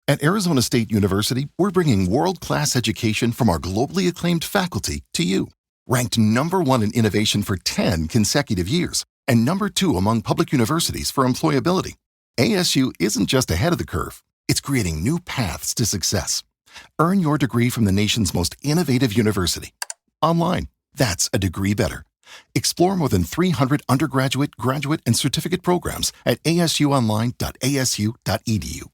At Arizona State University, we're bringing world-class education from our globally acclaimed faculty to you. Ranked #1 in innovation for 10 consecutive years and #2 among public universities for employability, ASU isn't just ahead of the curve, it's creating new paths to success. Earn your degree from the nation's most innovative university. Online, that's a degree better. Explore more than 300 undergraduate, graduate, and certificate programs at asuonline.asu.edu.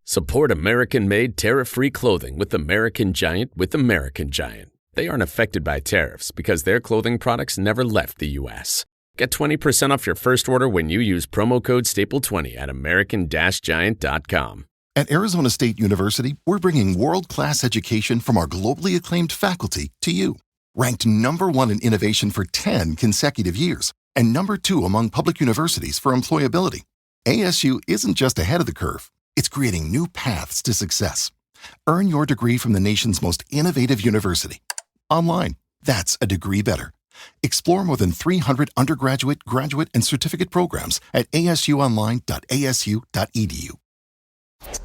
Support American-made tariff-free clothing with American Giant with American Giant. They aren't affected by tariffs because their clothing products never left the U.S. Get 20% off your first order when you use promo code STAPLE20 at american-giant.com. At Arizona State University, we're bringing world-class education from our globally acclaimed faculty to you. Ranked #1 in innovation for 10 consecutive years and #2 among public universities for employability, ASU isn't just ahead of the curve, it's creating new paths to success. Earn your degree from the nation's most innovative university. Online, that's a degree better. Explore more than 300 undergraduate, graduate, and certificate programs at asuonline.asu.edu.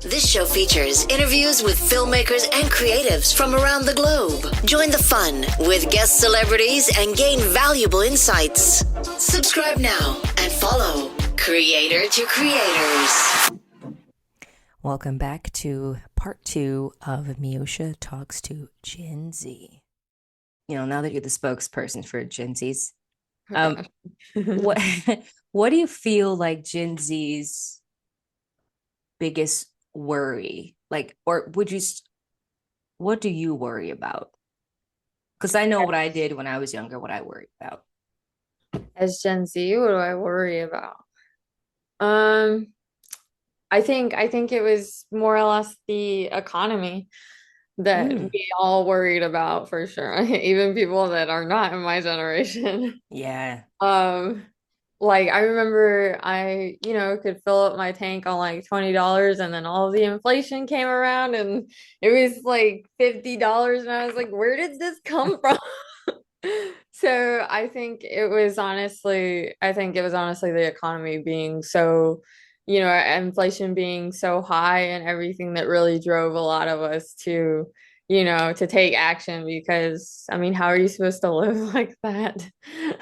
This show features interviews with filmmakers and creatives from around the globe. Join the fun with guest celebrities and gain valuable insights. Subscribe now and follow Creator to Creators. Welcome back to part 2 of Meosha Talks to Gen Z. You know, now that you're the spokesperson for Gen Zs, what what do you feel like Gen Z's biggest worry, like, or what do you worry about? Because I know what I did when I was younger, what I worried about. As Gen Z, what do I worry about? I think it was more or less the economy that we all worried about for sure. Even people that are not in my generation. Yeah. Like I remember I, could fill up my tank on like $20 and then all of the inflation came around and it was like $50 and I was like, where did this come from? So I think it was honestly the economy being so, inflation being so high and everything that really drove a lot of us to, to take action because, I mean, how are you supposed to live like that?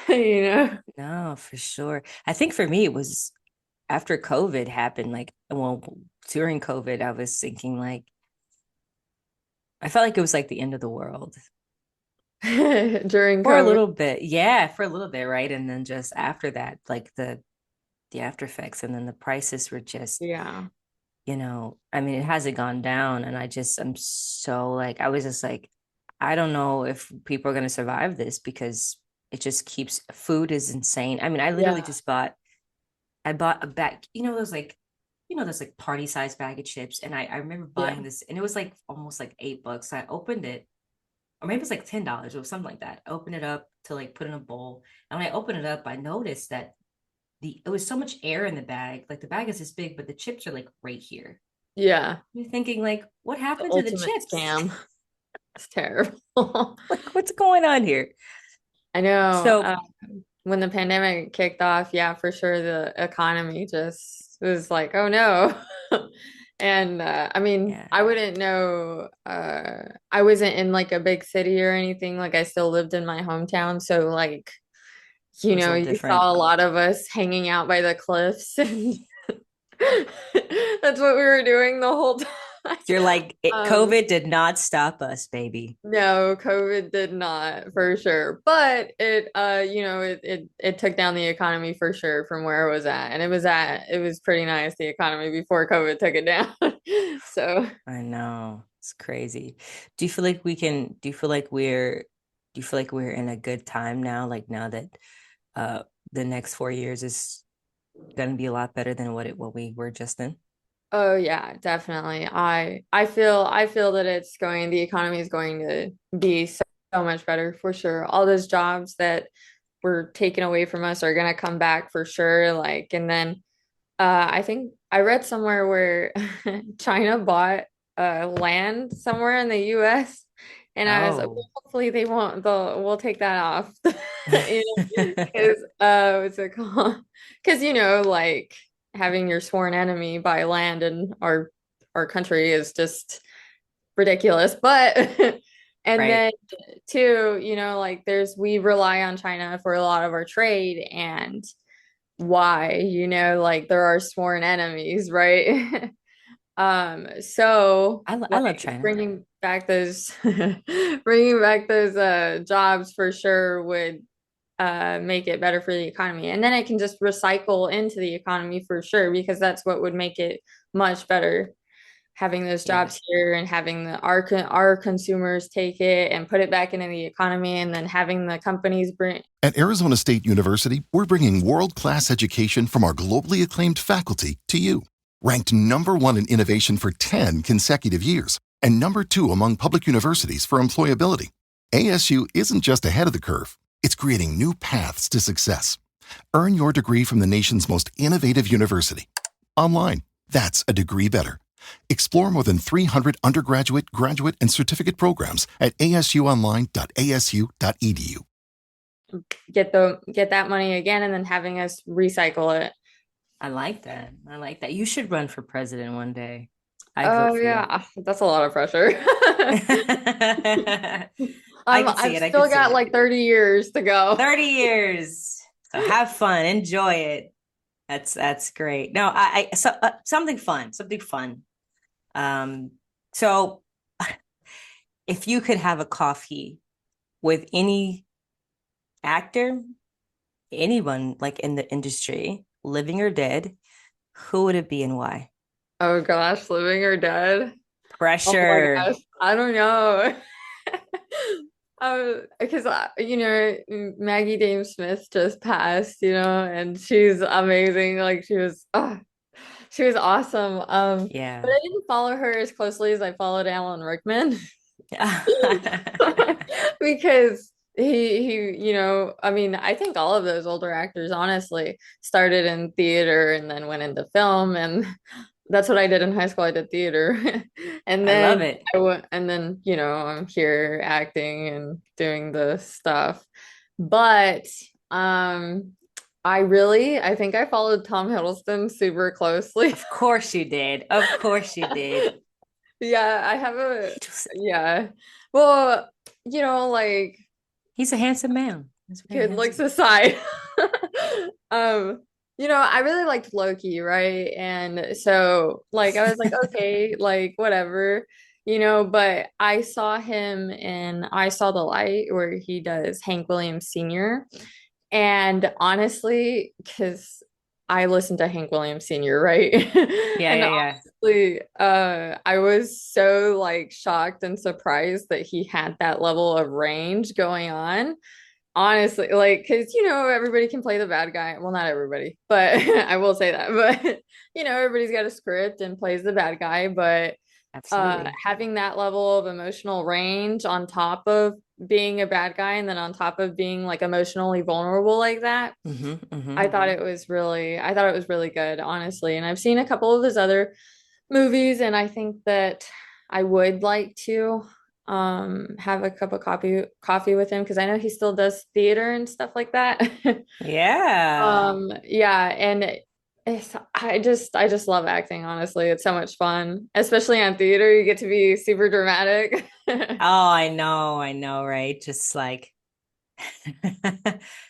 No, for sure. I think for me, it was after COVID happened, during COVID, I was thinking I felt like it was like the end of the world. During for COVID. a little bit. Yeah, for a little bit, right? And then just after that, like the after effects and then the prices were just, yeah. I mean, it hasn't gone down. And I'm so I was just like, I don't know if people are going to survive this because it just keeps, food is insane. I mean, I literally I bought a bag, those party size bag of chips. And I remember buying this and it was like almost like $8. So I opened it, or maybe it's like $10 or something like that. I opened it up to put in a bowl. And when I opened it up, I noticed that it was so much air in the bag. Like the bag is this big, but the chips are right here. Yeah. You're thinking what happened to the chips? Scam. It's terrible. What's going on here? I know. So when the pandemic kicked off, yeah, for sure, the economy just was like, oh no. And I mean, I wouldn't know. I wasn't in a big city or anything. I still lived in my hometown, so you saw a lot of us hanging out by the cliffs, and that's what we were doing the whole time. You're COVID did not stop us, baby. No, COVID did not, for sure. But it, it took down the economy for sure from where it was at. And it was pretty nice, the economy before COVID took it down. So I know. It's crazy. Do you feel like we're in a good time now? Now that the next 4 years is gonna be a lot better than what we were just in? Oh yeah, definitely. I feel that the economy is going to be so much better for sure. All those jobs that were taken away from us are gonna come back for sure. And then I think I read somewhere where China bought land somewhere in the US and I was like, well, hopefully they won't, we'll take that off. Because what's it called? Because having your sworn enemy buy land in our our country is just ridiculous. But and Right. then two, like we rely on China for a lot of our trade, and why, like they're our sworn enemies, right? So I love like China. bringing back those jobs for sure would make it better for the economy. And then it can just recycle into the economy for sure, because that's what would make it much better, having those Yeah. jobs here and having our consumers take it and put it back into the economy, and then having the companies bring. At Arizona State University, we're bringing world-class education from our globally acclaimed faculty to you. Ranked number one in innovation for 10 consecutive years and number two among public universities for employability, ASU isn't just ahead of the curve, it's creating new paths to success. Earn your degree from the nation's most innovative university. Online, that's a degree better. Explore more than 300 undergraduate, graduate, and certificate programs at asuonline.asu.edu. Get that money again, and then having us recycle it. I like that. I like that. You should run for president one day. I'd Oh vote for yeah, that's a lot of pressure. you. I could see I've it. I still could see got it. like 30 years to go. 30 years. So have fun, enjoy it. That's great. No, something fun, something fun. So if you could have a coffee with any actor, anyone like in the industry, living or dead, who would it be and why? Oh gosh, living or dead? Oh my Pressure. gosh, I don't know. Because Maggie Dame Smith just passed, and she's amazing. Like she was awesome. But Yeah. I didn't follow her as closely as I followed Alan Rickman. Because I mean, I think all of those older actors honestly started in theater and then went into film, and that's what I did in high school. I did theater. And I love then it. I'm here acting and doing the stuff. But I think I followed Tom Hiddleston super closely. Of course you did. Of course you did. Yeah, I have yeah. Well, like He's a handsome man. He's very kid looks handsome. aside. Um, I really liked Loki, right? And so like I was like, okay, like whatever, but I saw him in I Saw the Light, where he does Hank Williams Sr. And honestly, because I listened to Hank Williams Sr., right? Yeah, And yeah, yeah. honestly, I was so like shocked and surprised that he had that level of range going on. Honestly, like, because everybody can play the bad guy. Well, not everybody, but I will say that. But everybody's got a script and plays the bad guy. But Absolutely. having that level of emotional range on top of being a bad guy, and then on top of being like emotionally vulnerable like that, I thought it was really good, honestly. And I've seen a couple of his other movies, and I think that I would like to have a cup of coffee with him, because I know he still does theater and stuff like that. Yeah. Yeah, and I just love acting, honestly. It's so much fun, especially on theater. You get to be super dramatic. Oh, I know, right? Just like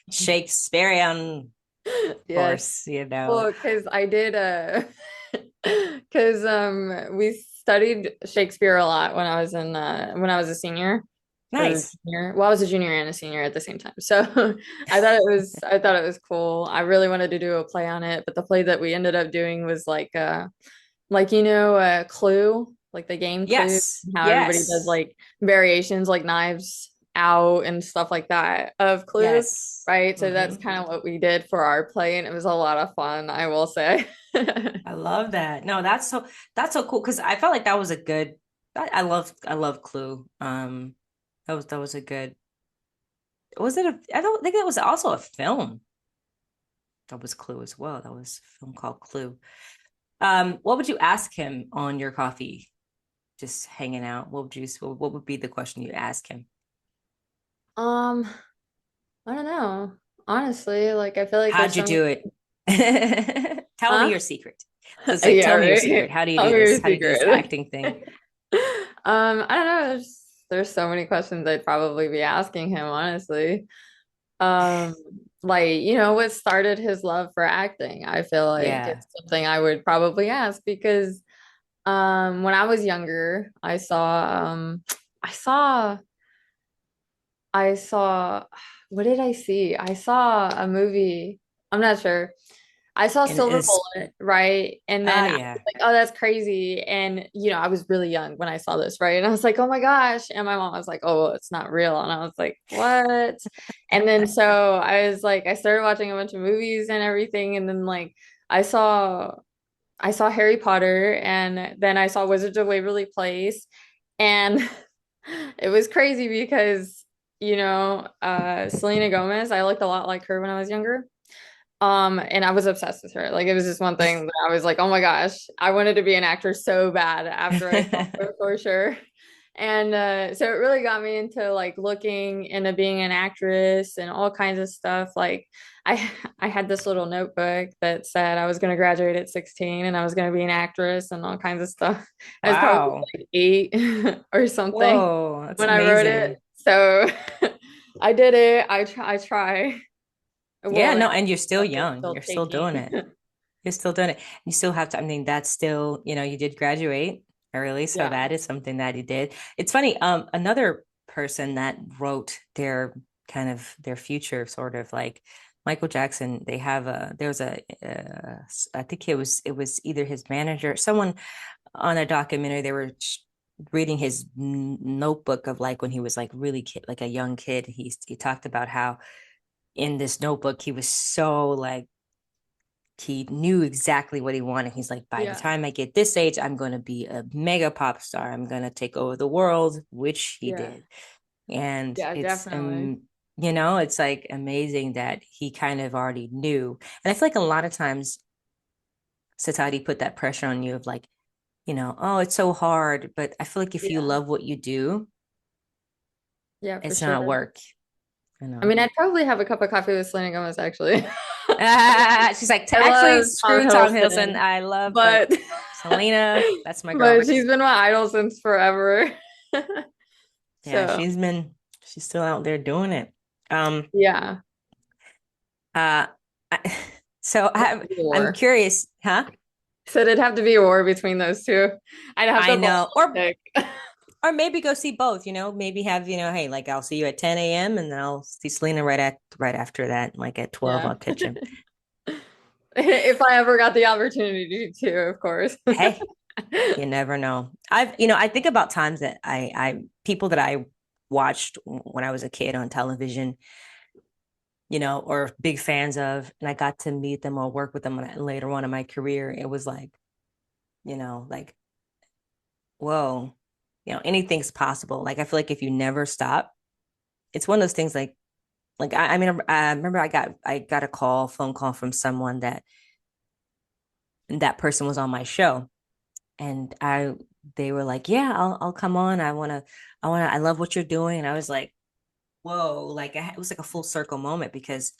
Shakespearean, of Yes. course, you know. Well, because I did because we studied Shakespeare a lot when I was a senior or Nice. junior. Well, I was a junior and a senior at the same time. So I thought it was cool. I really wanted to do a play on it, but the play that we ended up doing was like Clue, like the game Clue, Yes. how everybody does Yes. like variations like Knives Out and stuff like that of Clue, Yes. right? So that's Hmm. kind of what we did for our play, and it was a lot of fun, I will say. I love that. No, that's so cool because I felt like that was a good. I love Clue. That was a good. Was it a? I don't think it was also a film. That was Clue as well. That was a film called Clue. What would you ask him on your coffee? Just hanging out. What would be the question you ask him? Um, I don't know. Honestly, like I feel like there's How'd you some, do it? Tell me huh? your secret. So it's like, Yeah, tell me your right. secret. How do you Tell do me this? your How do you do this secret. acting thing? I don't know. There's so many questions I'd probably be asking him, honestly. Um, like, what started his love for acting? I feel like Yeah. it's something I would probably ask because when I was younger, I saw I saw what did I see? I saw a movie. I'm not sure. I saw And Silver it's, Bullet, right? And oh then I was yeah. like, oh, that's crazy. And I was really young when I saw this, right? And I was like, oh my gosh. And my mom was like, oh, it's not real. And I was like, what? And then so I was like, I started watching a bunch of movies and everything. And then like I saw I saw Harry Potter and then I saw Wizards of Waverly Place. And it was crazy because, Selena Gomez, I looked a lot like her when I was younger. And I was obsessed with her. Like it was just one thing that I was like, oh my gosh, I wanted to be an actor so bad after I saw her for sure. And so it really got me into like looking into being an actress and all kinds of stuff. Like I I had this little notebook that said I was going to graduate at 16 and I was going to be an actress and all kinds of stuff. I was probably Wow. like 8 or something Whoa, that's when I wrote it. amazing. So I did it. I try. Yeah, Well, no, and and you're still stuff is young. still You're still doing taking. it. You're still doing it. You still have to, I mean, that's still, you did graduate early, so Yeah. that is something that you did. It's funny, another person that wrote their kind of their future sort of like Michael Jackson, they have there's I think it was either his manager, someone on a documentary, they were reading his notebook of like when he was like really kid, like a young kid. He talked about how in this notebook he was so like he knew exactly what he wanted. He's like, by the Yeah. time I get this age, I'm going to be a mega pop star. I'm going to take over the world, which he Yeah. did. And Yeah, definitely. it's like amazing that he kind of already knew. And I feel like a lot of times society put that pressure on you of like, oh, it's so hard. But I feel like if you Yeah. love what you do, Yeah, for it's sure. not work, I mean, I'd probably have a cup of coffee with Selena Gomez, actually. She's like, I actually, love Tom screw Tom Hiddleston. Hiddleston, I love, but but Selena, that's my girl. but she's been my idol since forever. Yeah, So, she's still out there doing it. Um, yeah. uh, I, so It'd have I, to be a I'm war. curious, huh? So it'd have to be a war between those two. I'd have I to know, pick. or maybe go see both. Maybe have hey, like I'll see you at 10 a.m. and then I'll see Selena right after that, like at 12, Yeah. I'll catch him. If I ever got the opportunity to, of course. Hey, you never know. I think about times that people that I watched when I was a kid on television, or big fans of, and I got to meet them or work with them later on in my career. It was like, like, whoa, anything's possible. Like, I feel like if you never stop, it's one of those things like, I mean, I remember I got a phone call from someone that person was on my show and they were like, yeah, I'll come on. I love what you're doing. And I was like, whoa, like it was like a full circle moment because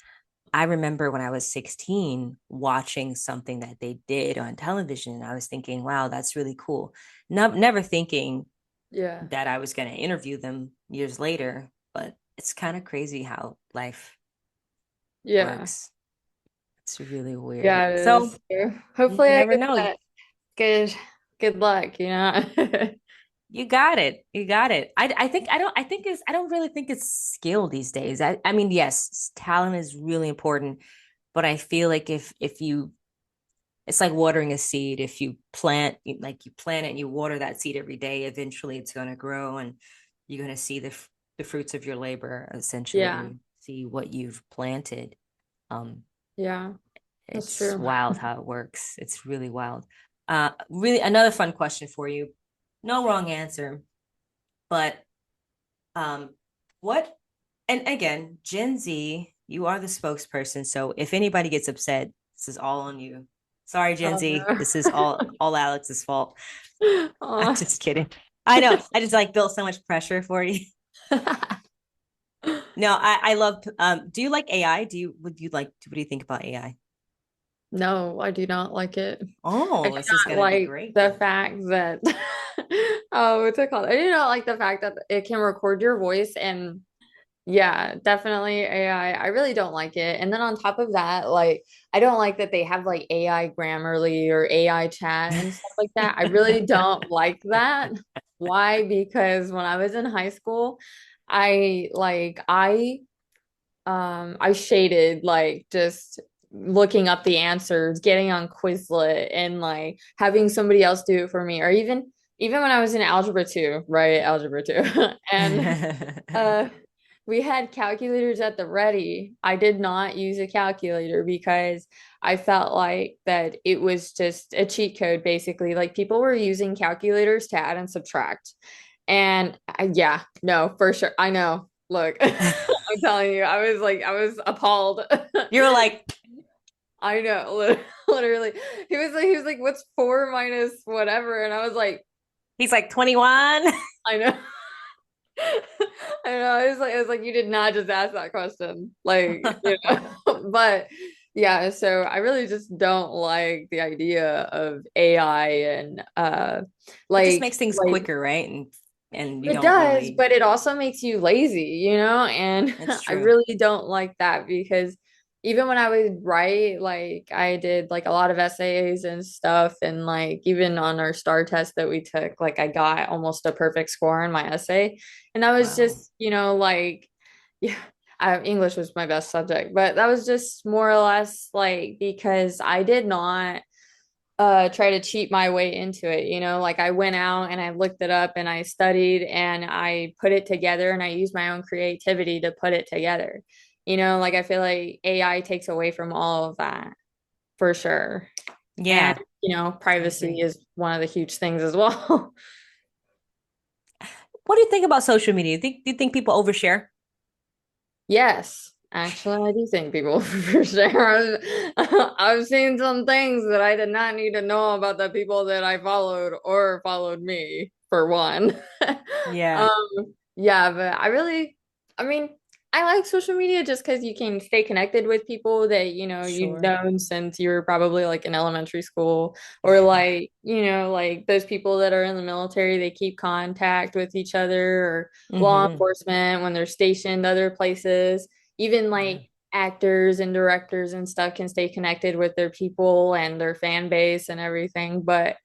I remember when I was 16 watching something that they did on television. And I was thinking, wow, that's really cool. Never thinking Yeah. that I was going to interview them years later, but it's kind of crazy how life Yeah. works. It's really Yeah, weird. it So is. So you hopefully I never get know. that. Good good luck, You got it. You got it. I don't really think it's skill these days. I mean, yes, talent is really important, but I feel like if you it's like watering a seed. If you plant like you plant it and you water that seed every day, eventually it's going to grow and you're going to see the fruits of your labor essentially Yeah. and see what you've planted. Um Yeah, that's it's true. wild how it works. It's really wild. Really another fun question for you. No wrong answer. But what, and again, Gen Z, you are the spokesperson. So if anybody gets upset, this is all on you. Sorry, Gen Oh Z. no. This is all Alex's fault. I'm Aw. just kidding. I know. I just like built so much pressure for you. No, I love do you like AI? What do you think about AI? No, I do not like it. I Oh, do this is not gonna be like great the then. fact that oh, what's it called? I do not like the fact that it can record your voice and yeah, definitely AI. I really don't like it. And then on top of that, like I don't like that they have like AI Grammarly or AI chat and stuff like that. I really don't like that. Why? Because when I was in high school, I shaded like just looking up the answers, getting on Quizlet and like having somebody else do it for me or even when I was in algebra 2, right? Algebra 2. And uh we had calculators at the ready. I did not use a calculator because I felt like that it was just a cheat code basically. Like people were using calculators to add and subtract. And yeah, no, for sure. I know. Look, I'm telling you, I was appalled. You were like, I know, literally. He was like, what's four minus whatever? And I was like, he's like 21. I know. I know. I was like, you did not just ask that question. Like, you know, but yeah, so I really just don't like the idea of AI and It just makes things like quicker, right? And you it don't does, really, but it also makes you lazy, you know? And it's I true. really don't like that because even when I would write, like I did like a lot of essays and stuff, and like even on our STAR test that we took, like I got almost a perfect score in my essay. And that was Wow. just, you know, like yeah, English was my best subject, but that was just more or less like because I did not try to cheat my way into it, you know, like I went out and I looked it up and I studied and I put it together and I used my own creativity to put it together. You know, like I feel like AI takes away from all of that for sure. And Yeah, you know, I privacy agree. is one of the huge things as well. What do you think about social media? Do you think people overshare? Yes, actually, I do think people for sure. I've seen some things that I did not need to know about the people that I followed or followed me, for one. Yeah, Yeah, but I mean, I like social media just because you can stay connected with people that, you know, you've sure. known since you were probably like in elementary school, or like, you know, like those people that are in the military, they keep contact with each other, or law Hmm. enforcement when they're stationed other places, even Yeah. like actors and directors and stuff can stay connected with their people and their fan base and everything. But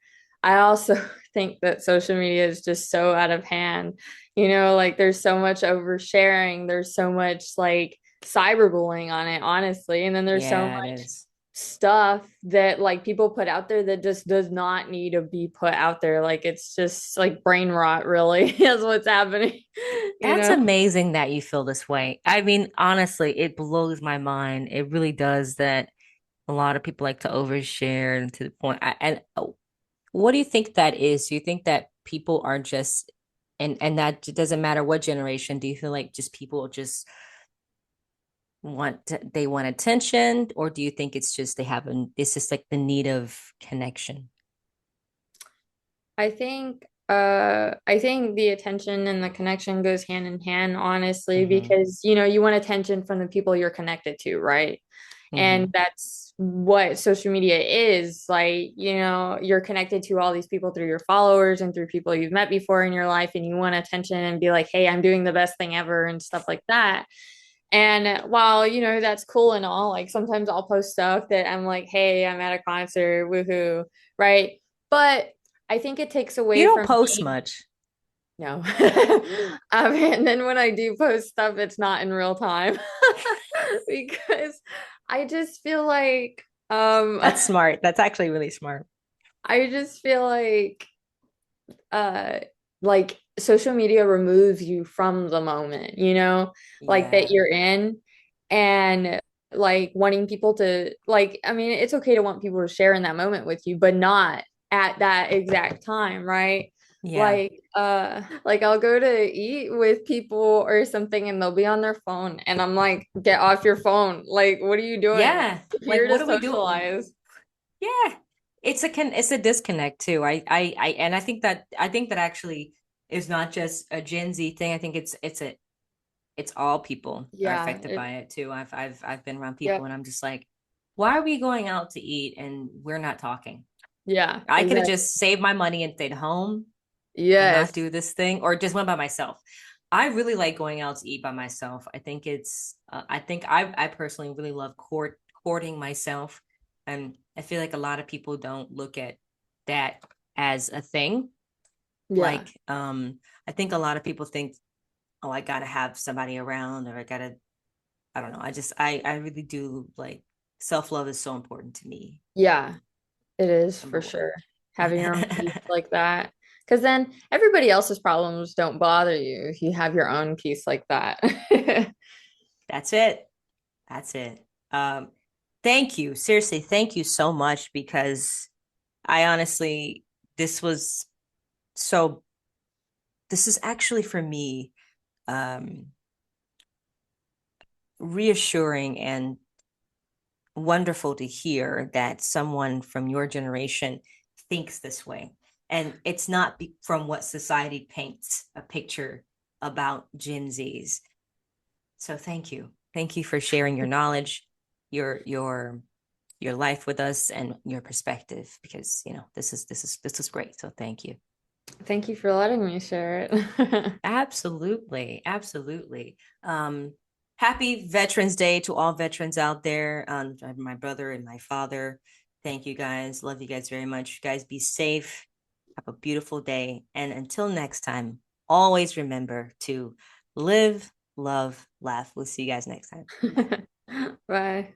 I also think that social media is just so out of hand. You know, like there's so much oversharing, there's so much like cyberbullying on it, honestly. And then there's so Yeah, it much is. stuff that like people put out there that just does not need to be put out there. Like it's just like brain rot, really, is what's happening, you That's know? amazing that you feel this way. I mean, honestly, it blows my mind. It really does that a lot of people like to overshare and to the point. And what do you think that is? Do you think that people are just, and that doesn't matter what generation, do you feel like just people just they want attention, or do you think it's just it's just like the need of connection? I think the attention and the connection goes hand in hand, honestly, Hmm. because you know, you want attention from the people you're connected to, right? And Hmm. that's what social media is. Like, you know, you're connected to all these people through your followers and through people you've met before in your life, and you want attention and be like, hey, I'm doing the best thing ever and stuff like that. And while, you know, that's cool and all, like sometimes I'll post stuff that I'm like, hey, I'm at a concert, woohoo, right? But I think it takes You away don't from post me. much. No. And then when I do post stuff, it's not in real time because I just feel That's smart. That's actually really smart. I just feel uh like social media removes you from the moment, you know, like that Yeah. you're in, and like wanting people to like, I mean, it's okay to want people to share in that moment with you, but not at that exact time, right? Yeah. Like I'll go to eat with people or something and they'll be on their phone and I'm like, get off your phone. Like, what are you doing? Yeah. We're Like, here what to do we do? socialize. Yeah. It's a disconnect too. And I think that actually is not just a Gen Z thing. I think it's all people are Yeah, affected by it too. I've been around people yep. and I'm just like, why are we going out to eat and we're not talking? Yeah, I could have exactly. just saved my money and stayed home and not Yes. do this thing, or just went by myself. I really like going out to eat by myself. I think I personally really love courting myself. And I feel like a lot of people don't look at that as a thing. Yeah. Like, I think a lot of people think, oh, I gotta have somebody around, or I don't know. I really do like self-love is so important to me. Yeah, it is for Number sure. one. Having your own peace like that. Because then everybody else's problems don't bother you if you have your own peace like that. That's it. That's it. Um, Thank you. Seriously, thank you so much, because I honestly, this was so, this is actually for me, um, reassuring and wonderful to hear that someone from your generation thinks this way. And it's not from what society paints a picture about Gen Zs. So thank you. Thank you for sharing your knowledge, your your your life with us, and your perspective, because this is great. So thank you. Thank you for letting me share it. Absolutely, absolutely. Happy Veterans Day to all veterans out there. My brother and my father. Thank you guys. Love you guys very much. You guys be safe. Have a beautiful day. And until next time, always remember to live, love, laugh. We'll see you guys next time. Bye. Bye.